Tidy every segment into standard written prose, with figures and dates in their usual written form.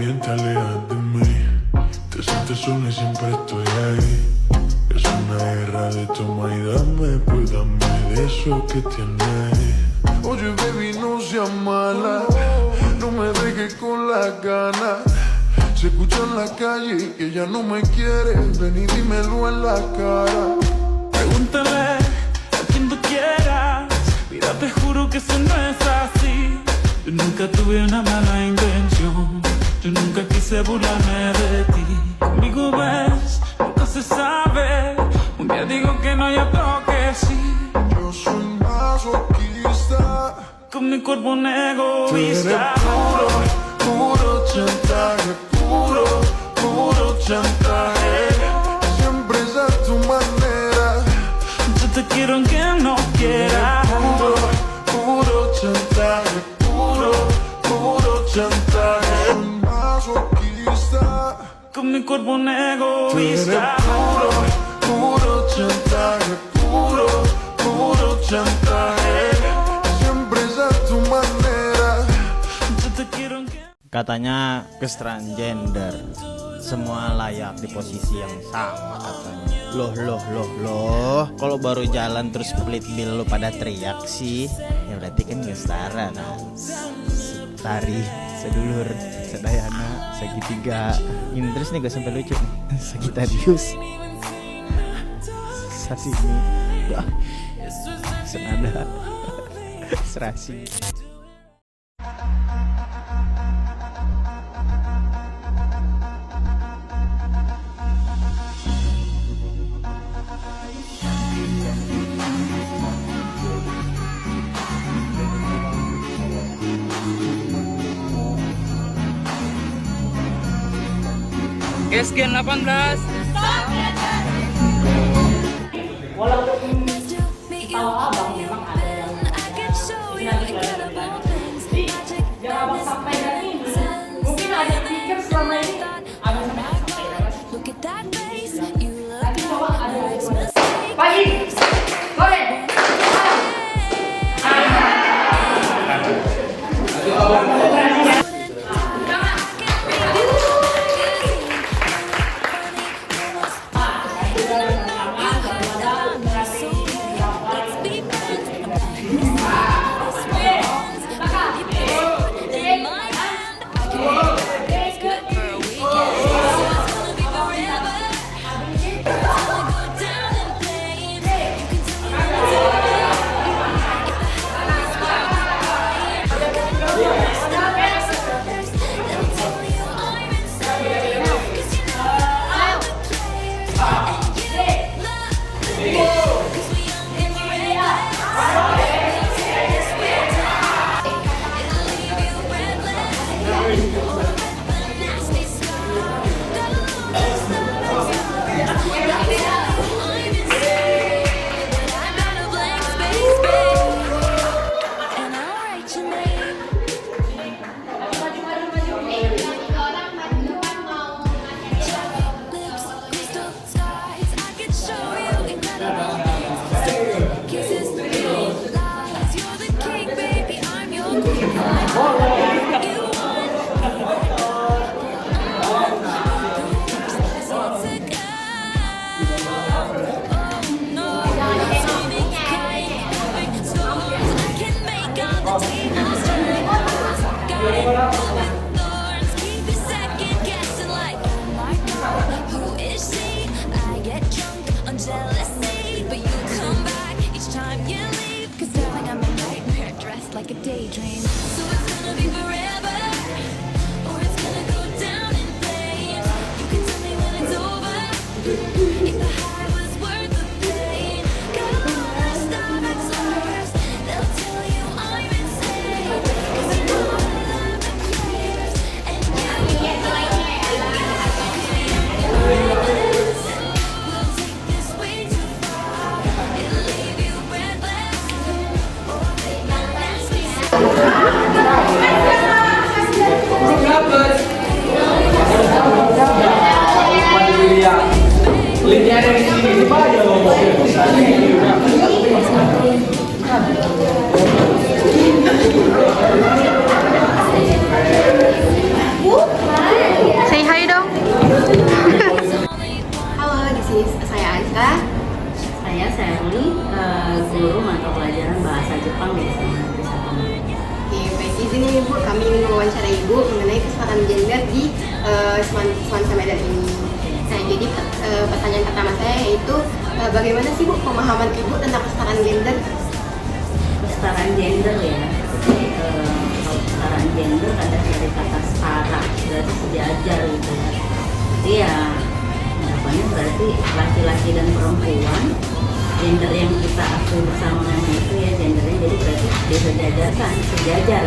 bien te alejas de mí. Te sientes sola y siempre estoy ahí. Es una guerra de toma y dame, pues dame de eso que tienes. Oye baby, no seas mala, no me dejes con las ganas. Se escucha en la calle que ya no me quieres, ven y dímelo en la cara. Pregúntale a quien tú quieras, mira te juro que eso no es así. Yo nunca tuve una mala intención, yo nunca quise burlarme de ti. Conmigo ves, nunca se sabe, un día digo que no y otro que sí. Yo soy masoquista, con mi cuerpo un egoísta. puro, puro chantaje, puro, puro chantaje. Siempre es a tu manera. Yo te quiero aunque no quieras. Puro, puro chantaje, puro, puro chantaje. Soy masoquista, Con mi cuerpo un egoísta. puro, puro chantaje, puro, puro chantaje. Siempre es a tu manera. Yo te quiero aunque... Katanya transgender semua layak di posisi yang sama katanya. Loh, kalau baru jalan terus split bill lu pada teriak sih, ya berarti kan gak setara kan. Tari, sedulur, sedayana, segitiga. Ini terus nih gak sampai lucu nih. Sagitarius, sashimi, senada, serasi. Gen 18. Walaupun tahu abang memang ada yang nanti jangan abang sampaikan ini. Mungkin ada yang pikir selama ini abang sampaikan. Tapi coba ada pagi, sore, like a daydream. So it's gonna be forever, or it's gonna go down in flames. You can tell me when it's over, if the high was worth the pain. Got a lot of starving lovers, they'll tell you I'm insane. 'Cause you know I love the Semansa Medan ini. Nah, jadi pertanyaan pertama saya yaitu bagaimana sih Bu pemahaman Ibu tentang kesetaraan gender? Kesetaraan gender ya, jadi kalau kesetaraan gender ada dari kata setara, berarti sejajar gitu ya. Jadi ya harapannya berarti laki-laki dan perempuan, gender yang kita akui bersama itu ya gendernya, jadi berarti disejajarkan, sejajar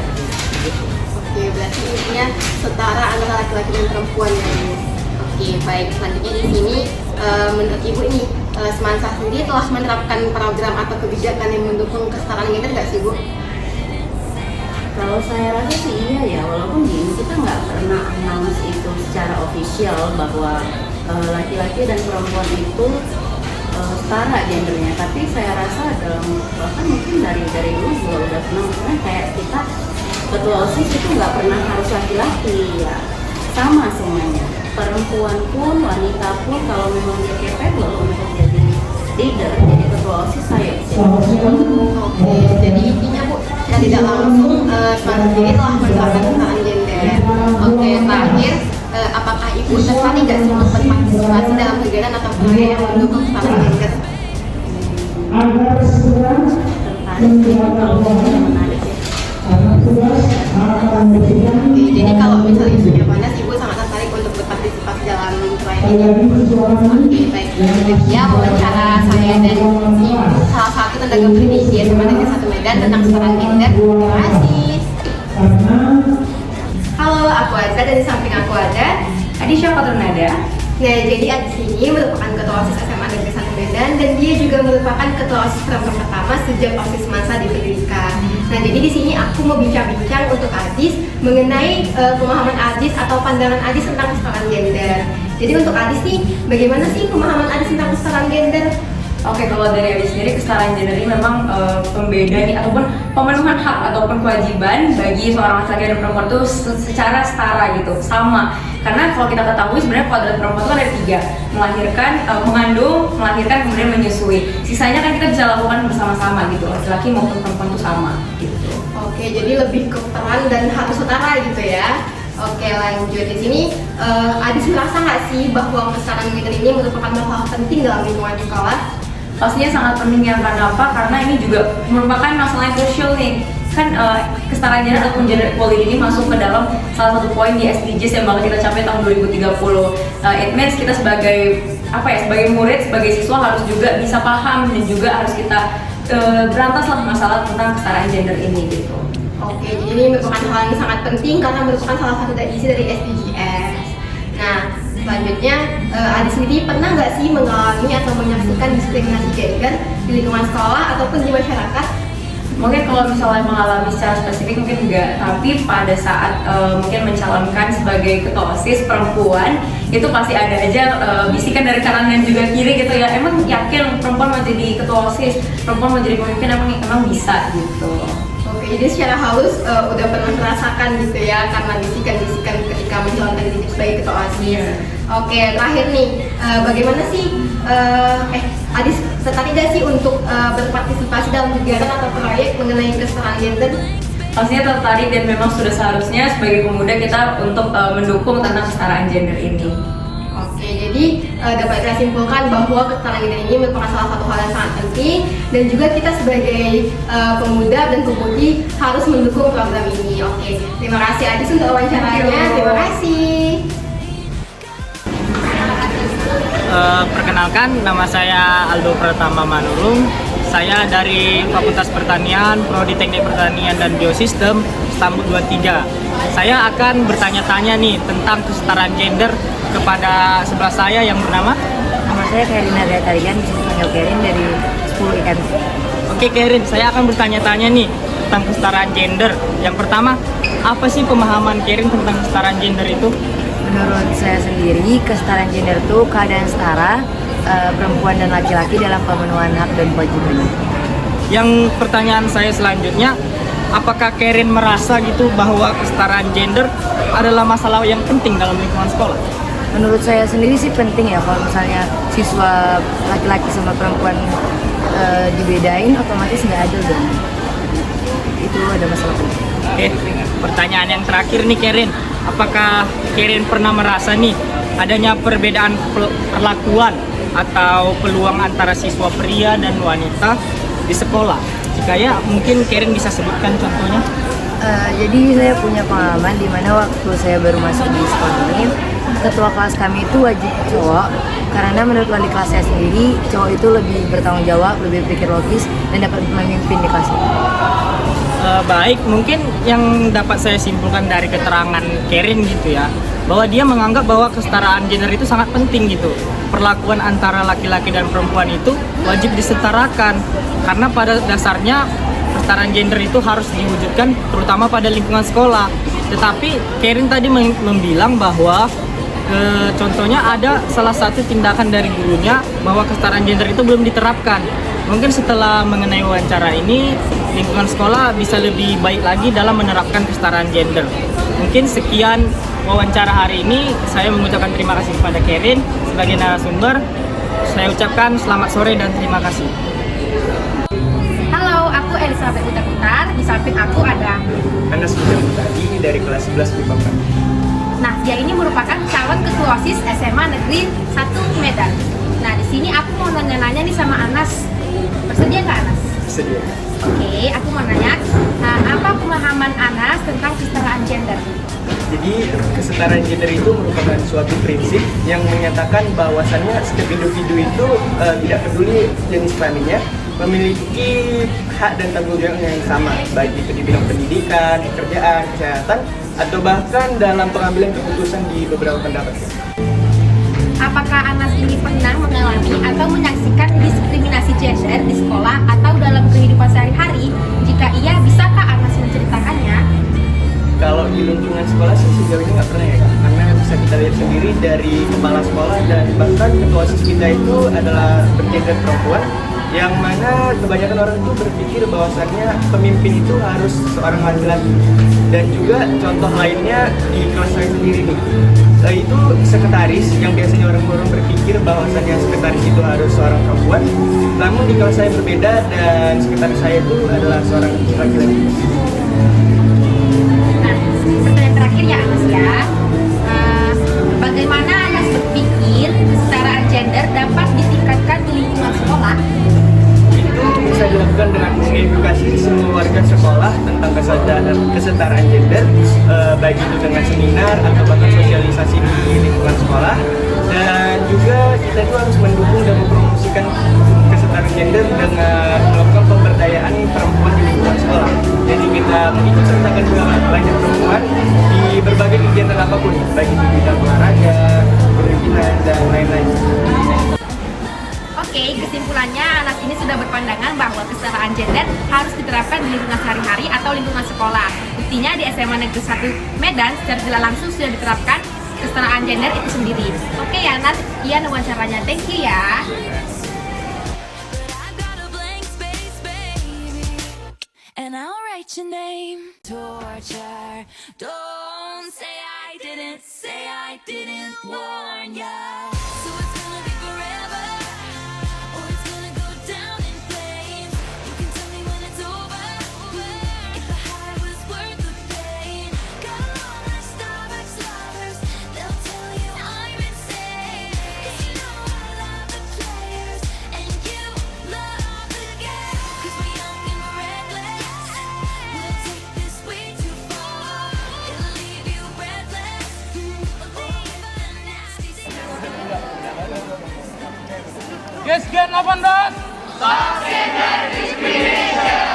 gitu. Oke, berarti intinya setara antara laki-laki dan perempuan ya. Oke, baik. Selanjutnya di sini menurut Ibu ini Semansa sendiri telah menerapkan program atau kebijakan yang mendukung kesetaraan gender nggak sih Bu? Kalau saya rasa sih iya ya, walaupun gini kita nggak pernah announce itu secara official bahwa laki-laki dan perempuan itu setara gendernya, tapi saya rasa dalam bahkan mungkin dari dulu juga udah pernah kayak kita ketua OSIS itu nggak pernah harus laki-laki ya, sama semuanya, perempuan pun wanita pun kalau memang dia capable untuk jadi leader, jadi ketua OSIS saya Oke, jadi intinya Bu, secara tidak langsung Semansa sendiri telah menerapkan kesetaraan gender. Oke, terakhir apakah Ibu tertarik nggak sih untuk berpartisipasi dalam kegiatan atau proyek yang mendukung kesetaraan gender? tertarik sih kalau menarik ya. Oke, jadi kalau misalnya isunya panas, Ibu sangat tertarik untuk berpartisipasi dalam proyek ini. Oke, baik. Itu dia wawancara saya dan Ibu, salah satu tenaga pendidik di SMA Negeri 1 Medan tentang kesetaraan gender. Terima kasih. Halo, aku Azza dan di samping aku ada Adisha Patronada. Nah, jadi Adis ini merupakan ketua OSIS SMA Negeri 1 Medan dan dia juga merupakan ketua OSIS perempuan pertama sejak OSIS Semansa didirikan. Nah, jadi di sini aku mau bincang-bincang untuk Adis mengenai pemahaman Adis atau pandangan Adis tentang kesetaraan gender. Jadi untuk Adis nih, bagaimana sih pemahaman Adis tentang kesetaraan gender? Oke, kalau dari Adis sendiri kesetaraan gender ini memang pembeda nih ataupun pemenuhan hak ataupun kewajiban bagi seorang laki-laki dan perempuan itu secara setara gitu, sama. Karena kalau kita ketahui sebenarnya kodrat perempuan itu ada 3, melahirkan, mengandung, melahirkan, kemudian menyusui. Sisanya kan kita bisa lakukan bersama-sama gitu, laki-laki maupun perempuan itu sama gitu. Oke, jadi lebih ke peran dan harus setara gitu ya. Oke, lanjut di sini. Adis merasa nggak sih bahwa kesetaraan gender ini merupakan masalah penting dalam lingkungan sekolah? Pastinya sangat penting ya, karena apa? Karena ini juga merupakan masalah yang krusial nih. Kan kesetaraan gender ataupun gender equality ini masuk ke dalam salah satu poin di SDGs yang bakal kita capai tahun 2030. It means kita sebagai sebagai murid, sebagai siswa harus juga bisa paham dan juga harus kita berantas lah masalah tentang kesetaraan gender ini gitu. Oke, jadi ini merupakan hal yang sangat penting karena merupakan salah satu isi dari SDGs. Nah, selanjutnya Adis sendiri pernah nggak sih mengalami atau menyaksikan diskriminasi gender di lingkungan sekolah ataupun di masyarakat? Mungkin kalau misalnya mengalami secara spesifik mungkin enggak, tapi pada saat mungkin mencalonkan sebagai ketua OSIS perempuan itu pasti ada aja bisikan dari kanan dan juga kiri gitu ya, emang yakin perempuan mau jadi ketua OSIS, perempuan mau jadi pemimpin, emang bisa gitu. Oke, jadi secara halus udah pernah merasakan gitu ya karena bisikan-bisikan ketika menjalankan diri sebagai ketua OSIS. Oke, terakhir nih, bagaimana sih Adis tertarik gak sih untuk berpartisipasi dalam kegiatan atau proyek mengenai kesetaraan gender? Pastinya tertarik dan memang sudah seharusnya sebagai pemuda kita untuk mendukung tentang kesetaraan gender ini. Oke, jadi dapat kita simpulkan bahwa kesetaraan gender ini merupakan salah satu hal yang sangat penting dan juga kita sebagai pemuda dan pemudi harus mendukung program ini. Oke, terima kasih Adis untuk wawancaranya. Terima kasih. Perkenalkan, nama saya Aldo Pratama Manurung. Saya dari Fakultas Pertanian, Prodi Teknik Pertanian dan Biosistem, Stambul 23. Saya akan bertanya-tanya nih tentang kesetaraan gender kepada sebelah saya yang bernama? Nama saya Karina Gatarigan, bisa dipanggil Kerin dari 10 IKN. Oke Kerin, saya akan bertanya-tanya nih tentang kesetaraan gender. Yang pertama, apa sih pemahaman Kerin tentang kesetaraan gender itu? Menurut saya sendiri, kesetaraan gender itu keadaan setara perempuan dan laki-laki dalam pemenuhan hak dan kewajiban. Yang pertanyaan saya selanjutnya, apakah Kerin merasa gitu bahwa kesetaraan gender adalah masalah yang penting dalam lingkungan sekolah? Menurut saya sendiri sih penting ya, kalau misalnya siswa laki-laki sama perempuan dibedain, otomatis nggak adil dong. Itu ada masalah penting. Oke, pertanyaan yang terakhir nih Karen, apakah Karen pernah merasa nih adanya perbedaan perlakuan atau peluang antara siswa pria dan wanita di sekolah? Jika ya, mungkin Karen bisa sebutkan contohnya. Jadi saya punya pengalaman di mana waktu saya baru masuk di sekolah ini, ketua kelas kami itu wajib cowok, karena menurut wali kelas saya sendiri, cowok itu lebih bertanggung jawab, lebih pikir logis, dan dapat memimpin di kelas ini. Baik, mungkin yang dapat saya simpulkan dari keterangan Karen gitu ya, bahwa dia menganggap bahwa kesetaraan gender itu sangat penting gitu. Perlakuan antara laki-laki dan perempuan itu wajib disetarakan, karena pada dasarnya kesetaraan gender itu harus diwujudkan terutama pada lingkungan sekolah. Tetapi Karen tadi membilang bahwa contohnya ada salah satu tindakan dari gurunya bahwa kesetaraan gender itu belum diterapkan. Mungkin setelah mengenai wawancara ini, lingkungan sekolah bisa lebih baik lagi dalam menerapkan kesetaraan gender. Mungkin sekian wawancara hari ini. Saya mengucapkan terima kasih kepada Karen sebagai narasumber. Saya ucapkan selamat sore dan terima kasih. Halo, aku Elizabeth Putar. Di samping aku ada Anas tadi dari kelas 11 MIPA. Nah, dia ini merupakan calon ketua OSIS SMA Negeri 1 Medan. Nah, di sini aku mau nanya-nanya nih sama Anas. Bersedia nggak Anas? Bersedia. Oke, aku mau nanya, apa pemahaman Anas tentang kesetaraan gender? Jadi kesetaraan gender itu merupakan suatu prinsip yang menyatakan bahwasannya setiap individu itu tidak peduli jenis kelaminnya memiliki hak dan tanggung jawab yang sama, baik itu di bidang pendidikan, pekerjaan, kesehatan, atau bahkan dalam pengambilan keputusan di beberapa pendapat. Apakah Anas ini pernah mengalami atau menyaksikan diskriminasi gender di sekolah atau dalam kehidupan sehari-hari? Jika iya, bisakah Anas menceritakannya? Kalau di lingkungan sekolah sih sejauh ini nggak pernah ya Kak, karena bisa kita lihat sendiri dari kepala sekolah dan bahkan ketua OSIS kita itu adalah bergender perempuan, yang mana kebanyakan orang itu berpikir bahwasannya pemimpin itu harus seorang laki-laki. Dan juga contoh lainnya di kelas saya sendiri nih, itu sekretaris yang biasanya orang-orang berpikir bahwasannya sekretaris itu harus seorang perempuan, namun di kelas saya berbeda dan sekretaris saya itu adalah seorang laki-laki. Nah, pertanyaan terakhir ya Anas ya, bagaimana Anas berpikir kesetaraan gender dapat ditingkatkan di lingkungan sekolah? Itu bisa dilakukan dengan mengedukasi semua warga sekolah tentang kesetaraan gender, baik itu dengan seminar atau bahkan sosialisasi di lingkungan sekolah. Dan juga kita itu harus mendukung dan mempromosikan kesetaraan gender dengan melakukan pemberdayaan perempuan di lingkungan sekolah. Jadi kita mengikut sertakan juga banyak perempuan di berbagai kegiatan apapun, baik itu bidang olahraga, kepemimpinan, dan lain-lain. Oke, kesimpulannya Anas ini sudah berpandangan bahwa kesetaraan gender harus diterapkan di lingkungan sehari-hari atau lingkungan sekolah. Buktinya di SMA Negeri 1 Medan secara tidak langsung sudah diterapkan kesetaraan gender itu sendiri. Oke ya Anas, iya wawancaranya. Thank you ya. I've got a blank space, baby, and I'll write your name. Torture. Don't say I didn't warn ya. So it's gonna be forever, or it's gonna go down in flames. You can tell me when it's over, if the high was worth the pain. Got a long list of ex-lovers, they'll tell you I'm insane. 'Cause you know I love the players, and you love the game. 'Cause we're young and we're reckless, we'll take this way too far. It'll leave you breathless, leave a nasty scar. Gesgen 18. Stop gender discrimination.